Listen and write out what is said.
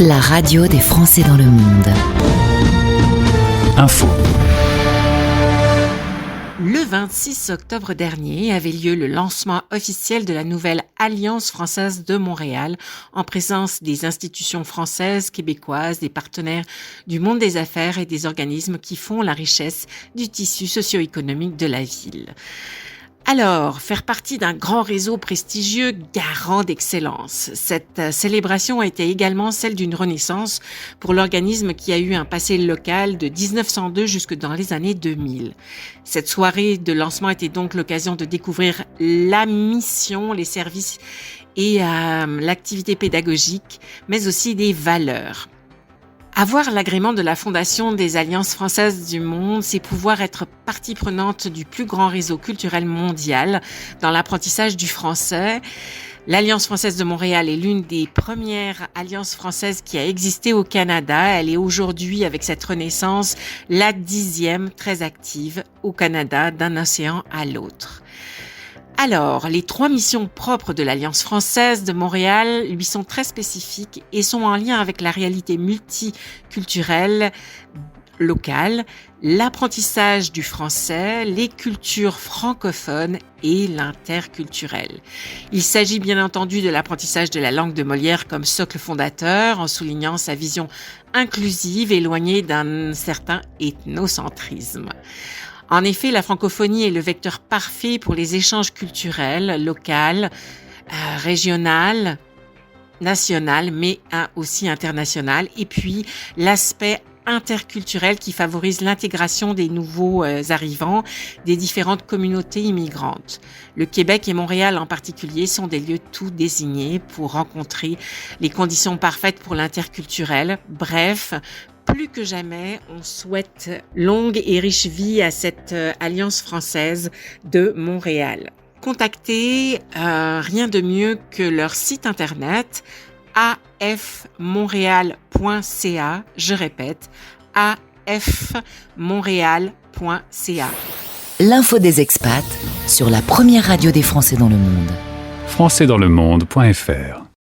La radio des Français dans le monde. Info. Le 26 octobre dernier avait lieu le lancement officiel de la nouvelle Alliance française de Montréal, en présence des institutions françaises, québécoises, des partenaires du monde des affaires et des organismes qui font la richesse du tissu socio-économique de la ville. Alors, faire partie d'un grand réseau prestigieux, garant d'excellence. Cette célébration a été également celle d'une renaissance pour l'organisme qui a eu un passé local de 1902 jusque dans les années 2000. Cette soirée de lancement était donc l'occasion de découvrir la mission, les services et l'activité pédagogique, mais aussi des valeurs. Avoir l'agrément de la Fondation des Alliances françaises du monde, c'est pouvoir être partie prenante du plus grand réseau culturel mondial dans l'apprentissage du français. L'Alliance française de Montréal est l'une des premières alliances françaises qui a existé au Canada. Elle est aujourd'hui, avec cette renaissance, la 10e très active au Canada d'un océan à l'autre. Alors, les 3 missions propres de l'Alliance française de Montréal lui sont très spécifiques et sont en lien avec la réalité multiculturelle locale, l'apprentissage du français, les cultures francophones et l'interculturel. Il s'agit bien entendu de l'apprentissage de la langue de Molière comme socle fondateur, en soulignant sa vision inclusive éloignée d'un certain ethnocentrisme. En effet, la francophonie est le vecteur parfait pour les échanges culturels, locaux, régionaux, national, mais aussi international. Et puis, l'aspect interculturel qui favorise l'intégration des nouveaux arrivants des différentes communautés immigrantes. Le Québec et Montréal en particulier sont des lieux tout désignés pour rencontrer les conditions parfaites pour l'interculturel. Bref, plus que jamais, on souhaite longue et riche vie à cette Alliance française de Montréal. Contactez rien de mieux que leur site internet afmontréal.ca, je répète, afmontréal.ca. L'info des expats sur la première radio des Français dans le monde. Françaisdanslemonde.fr